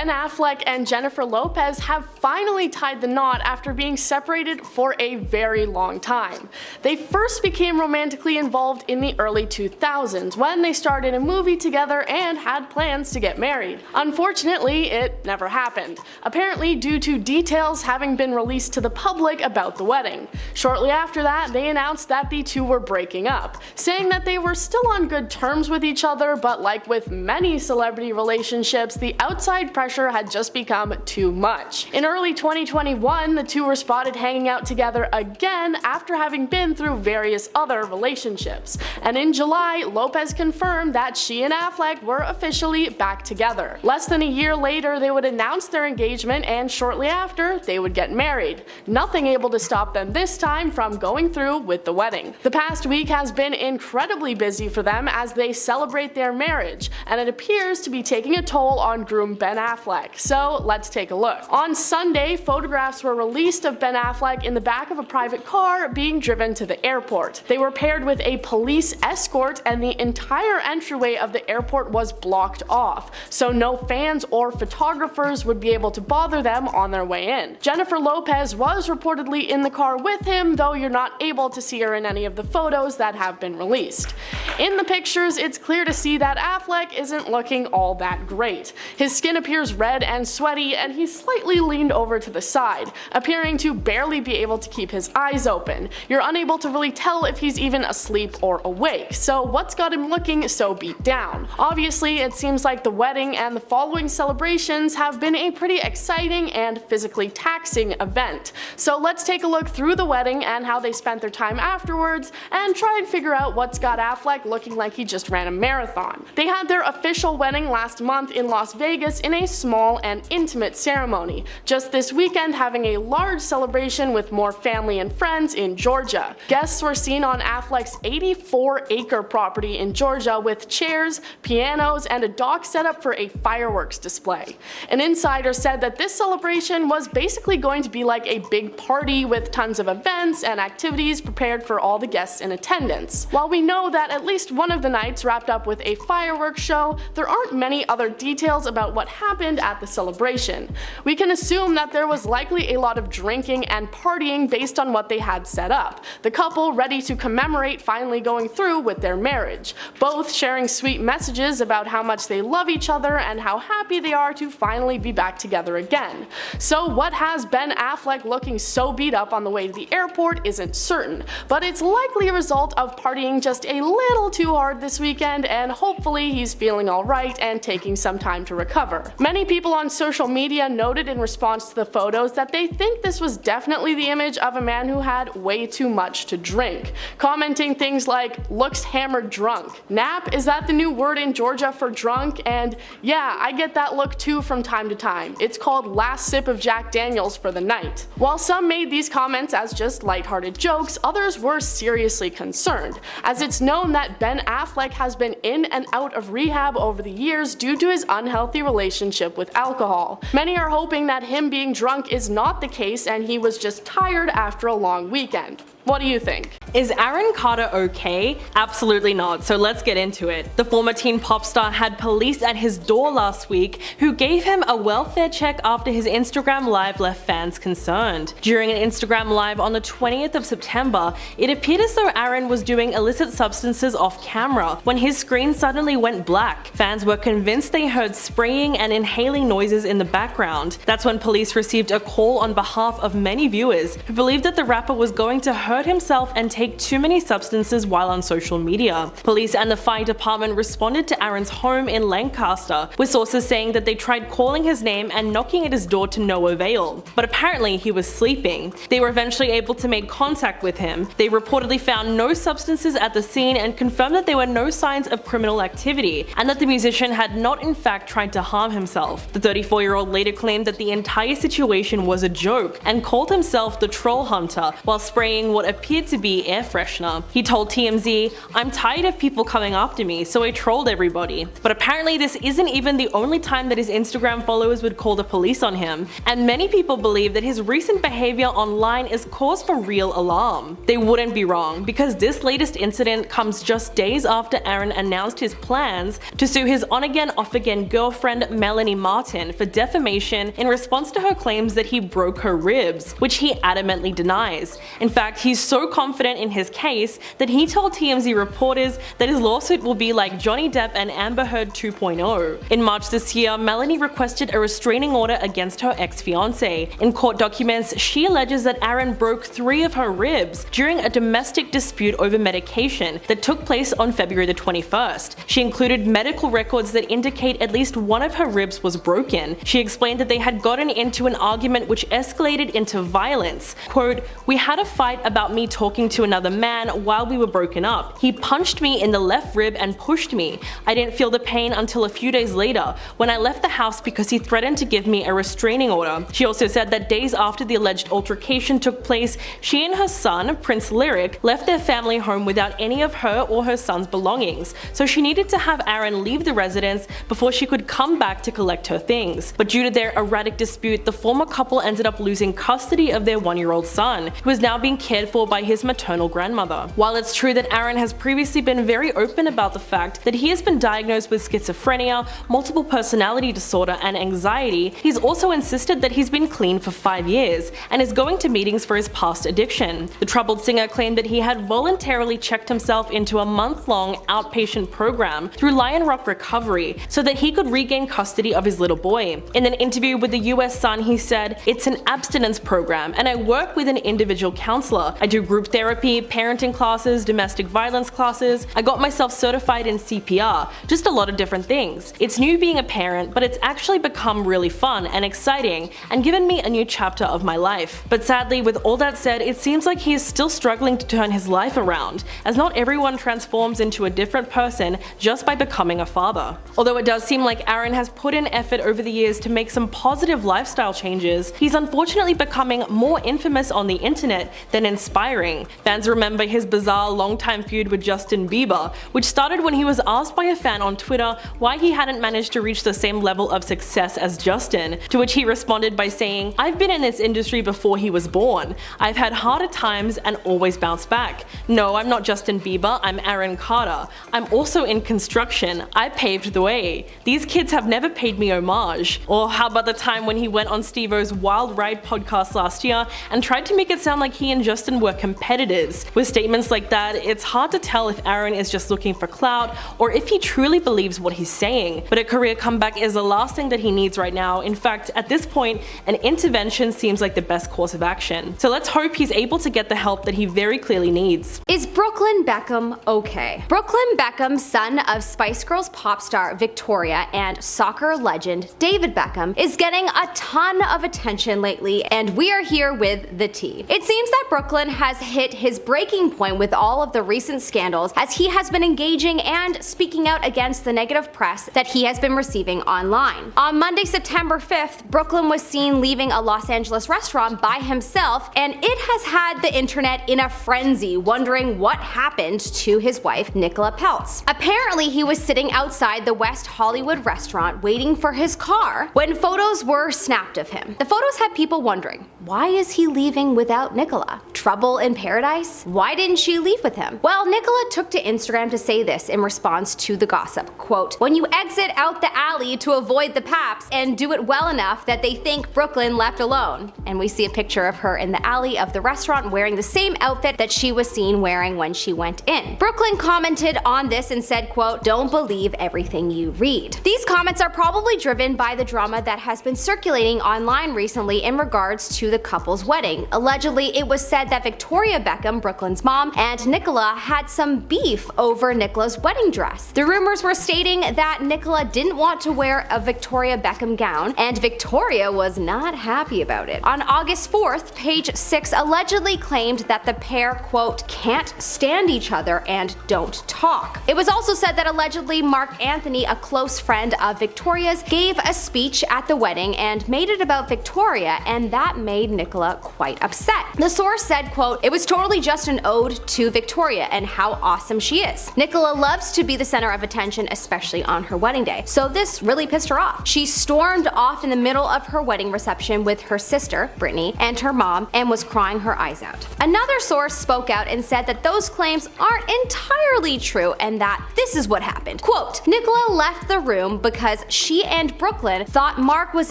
Ben Affleck and Jennifer Lopez have finally tied the knot after being separated for a very long time. They first became romantically involved in the early 2000s when they starred in a movie together and had plans to get married. Unfortunately, it never happened, apparently due to details having been released to the public about the wedding. Shortly after that, they announced that the two were breaking up, saying that they were still on good terms with each other, but like with many celebrity relationships, the outside pressure had just become too much. In early 2021, the two were spotted hanging out together again after having been through various other relationships. And in July, Lopez confirmed that she and Affleck were officially back together. Less than a year later, they would announce their engagement, and shortly after, they would get married. Nothing able to stop them this time from going through with the wedding. The past week has been incredibly busy for them as they celebrate their marriage, and it appears to be taking a toll on groom Ben Affleck. So let's take a look. On Sunday, photographs were released of Ben Affleck in the back of a private car being driven to the airport. They were paired with a police escort, and the entire entryway of the airport was blocked off, so no fans or photographers would be able to bother them on their way in. Jennifer Lopez was reportedly in the car with him, though you're not able to see her in any of the photos that have been released. In the pictures, it's clear to see that Affleck isn't looking all that great. His skin appears red and sweaty, and he's slightly leaned over to the side, appearing to barely be able to keep his eyes open. You're unable to really tell if he's even asleep or awake, so what's got him looking so beat down? Obviously, it seems like the wedding and the following celebrations have been a pretty exciting and physically taxing event. So let's take a look through the wedding and how they spent their time afterwards, and try and figure out what's got Affleck looking like he just ran a marathon. They had their official wedding last month in Las Vegas in a small and intimate ceremony, just this weekend having a large celebration with more family and friends in Georgia. Guests were seen on Affleck's 84-acre property in Georgia with chairs, pianos, and a dock set up for a fireworks display. An insider said that this celebration was basically going to be like a big party with tons of events and activities prepared for all the guests in attendance. While we know that at least one of the nights wrapped up with a fireworks show, there aren't many other details about what happened at the celebration. We can assume that there was likely a lot of drinking and partying based on what they had set up, the couple ready to commemorate finally going through with their marriage, both sharing sweet messages about how much they love each other and how happy they are to finally be back together again. So what has Ben Affleck looking so beat up on the way to the airport isn't certain, but it's likely a result of partying just a little too hard this weekend, and hopefully he's feeling alright and taking some time to recover. Many people on social media noted in response to the photos that they think this was definitely the image of a man who had way too much to drink, commenting things like, "Looks hammered drunk." Nap, is that the new word in Georgia for drunk? And yeah, I get that look too from time to time. It's called last sip of Jack Daniels for the night. While some made these comments as just lighthearted jokes, others were seriously concerned, as it's known that Ben Affleck has been in and out of rehab over the years due to his unhealthy relationship with alcohol. Many are hoping that him being drunk is not the case and he was just tired after a long weekend. What do you think? Is Aaron Carter okay? Absolutely not, so let's get into it. The former teen pop star had police at his door last week who gave him a welfare check after his Instagram Live left fans concerned. During an Instagram Live on the 20th of September, it appeared as though Aaron was doing illicit substances off camera when his screen suddenly went black. Fans were convinced they heard spraying and inhaling noises in the background. That's when police received a call on behalf of many viewers who believed that the rapper was going to hurt himself and take too many substances while on social media. Police and the fire department responded to Aaron's home in Lancaster, with sources saying that they tried calling his name and knocking at his door to no avail. But apparently he was sleeping. They were eventually able to make contact with him. They reportedly found no substances at the scene and confirmed that there were no signs of criminal activity, and that the musician had not in fact tried to harm himself. The 34-year-old later claimed that the entire situation was a joke and called himself the troll hunter while spraying what appeared to be air freshener. He told TMZ, "I'm tired of people coming after me, so I trolled everybody." But apparently this isn't even the only time that his Instagram followers would call the police on him, and many people believe that his recent behavior online is cause for real alarm. They wouldn't be wrong, because this latest incident comes just days after Aaron announced his plans to sue his on-again off-again girlfriend Melanie Martin for defamation in response to her claims that he broke her ribs, which he adamantly denies. In fact, he's so confident in his case that he told TMZ reporters that his lawsuit will be like Johnny Depp and Amber Heard 2.0. In March this year, Melanie requested a restraining order against her ex-fiance. In court documents, she alleges that Aaron broke 3 of her ribs during a domestic dispute over medication that took place on February the 21st. She included medical records that indicate at least one of her ribs was broken. She explained that they had gotten into an argument which escalated into violence. Quote, "We had a fight about me talking to another man while we were broken up. He punched me in the left rib and pushed me. I didn't feel the pain until a few days later when I left the house because he threatened to give me a restraining order." She also said that days after the alleged altercation took place, she and her son, Prince Lyric, left their family home without any of her or her son's belongings, so she needed to have Aaron leave the residence before she could come back to collect her things. But due to their erratic dispute, the former couple ended up losing custody of their 1-year-old son, who is now being cared for by his maternal grandmother. While it's true that Aaron has previously been very open about the fact that he has been diagnosed with schizophrenia, multiple personality disorder, and anxiety, he's also insisted that he's been clean for 5 years and is going to meetings for his past addiction. The troubled singer claimed that he had voluntarily checked himself into a month-long outpatient program through Lion Rock Recovery so that he could regain custody of his little boy. In an interview with the US Sun, he said, "It's an abstinence program and I work with an individual counselor. I do group therapy, parenting classes, domestic violence classes. I got myself certified in CPR, just a lot of different things. It's new being a parent, but it's actually become really fun and exciting and given me a new chapter of my life." But sadly, with all that said, it seems like he is still struggling to turn his life around, as not everyone transforms into a different person just by becoming a father. Although it does seem like Aaron has put in effort over the years to make some positive lifestyle changes, he's unfortunately becoming more infamous on the internet than inspiring. Fans remember his bizarre longtime feud with Justin Bieber, which started when he was asked by a fan on Twitter why he hadn't managed to reach the same level of success as Justin, to which he responded by saying, "I've been in this industry before he was born. I've had harder times and always bounced back. No, I'm not Justin Bieber, I'm Aaron Carter. I'm also in construction. I paved the way. These kids have never paid me homage." Or how about the time when he went on Stiuso's Wild Ride podcast last year and tried to make it sound like he and Justin were competitors? With statements like that, it's hard to tell if Aaron is just looking for clout or if he truly believes what he's saying. But a career comeback is the last thing that he needs right now. In fact, at this point, an intervention seems like the best course of action. So let's hope he's able to get the help that he very clearly needs. Is Brooklyn Beckham okay? Brooklyn Beckham, son of Spice Girls pop star Victoria and soccer legend David Beckham, is getting a ton of attention lately, and we are here with the tea. It seems that Brooklyn has hit his breaking point with all of the recent scandals, as he has been engaging and speaking out against the negative press that he has been receiving online. On Monday, September 5th, Brooklyn was seen leaving a Los Angeles restaurant by himself, and it has had the internet in a frenzy, wondering what happened to his wife, Nicola Peltz. Apparently, he was sitting outside the West Hollywood restaurant waiting for his car when photos were snapped of him. The photos had people wondering, why is he leaving without Nicola? Trouble in paradise? Why didn't she leave with him? Well, Nicola took to Instagram to say this in response to the gossip. Quote, "When you exit out the alley to avoid the paps and do it well enough that they think Brooklyn left alone." And we see a picture of her in the alley of the restaurant wearing the same outfit that she was seen wearing when she went in. Brooklyn commented on this and said, quote, "Don't believe everything you read." These comments are probably driven by the drama that has been circulating online recently in regards to the couple's wedding. Allegedly, it was said that Victoria Beckham, Brooklyn's mom, and Nicola had some beef over Nicola's wedding dress. The rumors were stating that Nicola didn't want to wear a Victoria Beckham gown, and Victoria was not happy about it. On August 4th, Page 6 allegedly claimed that the pair, quote, "can't stand each other and don't talk." It was also said that allegedly Mark Anthony, a close friend of Victoria's, gave a speech at the wedding and made it about Victoria, and that made Nicola quite upset. The source said, quote, "It was totally just an ode to Victoria and how awesome she is. Nicola loves to be the center of attention, especially on her wedding day, so this really pissed her off. She stormed off in the middle of her wedding reception with her sister, Brittany, and her mom, and was crying her eyes out. Another source spoke out and said that those claims aren't entirely true and that this is what happened. Quote, Nicola left the room because she and Brooklyn thought Mark was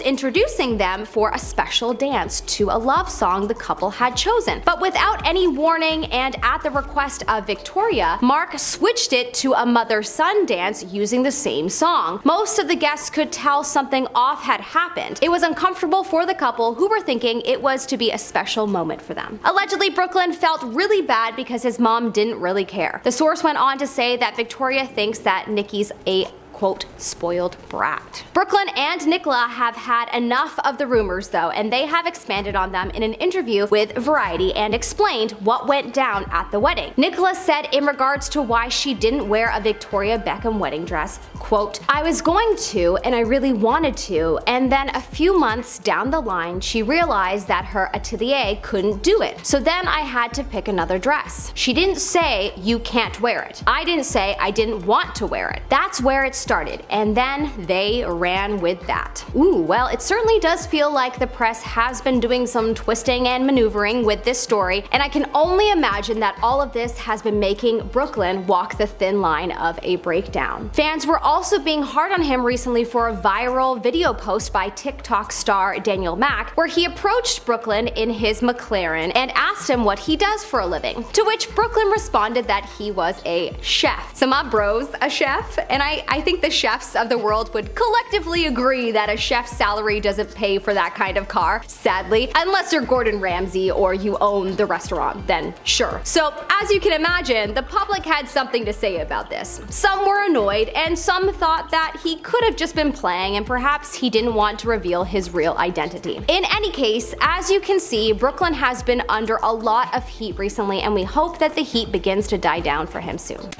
introducing them for a special dance to a love song the couple had chosen. But without any warning and at the request of Victoria, Mark switched it to a mother-son dance using the same song. Most of the guests could tell something off had happened. It was uncomfortable for the couple, who were thinking it was to be a special moment for them. Allegedly, Brooklyn felt really bad because his mom didn't really care. The source went on to say that Victoria thinks that Nikki's a quote, spoiled brat. Brooklyn and Nicola have had enough of the rumors though, and they have expanded on them in an interview with Variety and explained what went down at the wedding. Nicola said in regards to why she didn't wear a Victoria Beckham wedding dress, quote, I was going to and I really wanted to, and then a few months down the line she realized that her atelier couldn't do it. So then I had to pick another dress. She didn't say you can't wear it. I didn't say I didn't want to wear it. That's where it started, and then they ran with that. Ooh, well, it certainly does feel like the press has been doing some twisting and maneuvering with this story, and I can only imagine that all of this has been making Brooklyn walk the thin line of a breakdown. Fans were also being hard on him recently for a viral video post by TikTok star Daniel Mack, where he approached Brooklyn in his McLaren and asked him what he does for a living, to which Brooklyn responded that he was a chef. So my bro's a chef, and I think the chefs of the world would collectively agree that a chef's salary doesn't pay for that kind of car, sadly. Unless you're Gordon Ramsay or you own the restaurant, then sure. So as you can imagine, the public had something to say about this. Some were annoyed, and some thought that he could have just been playing and perhaps he didn't want to reveal his real identity. In any case, as you can see, Brooklyn has been under a lot of heat recently, and we hope that the heat begins to die down for him soon.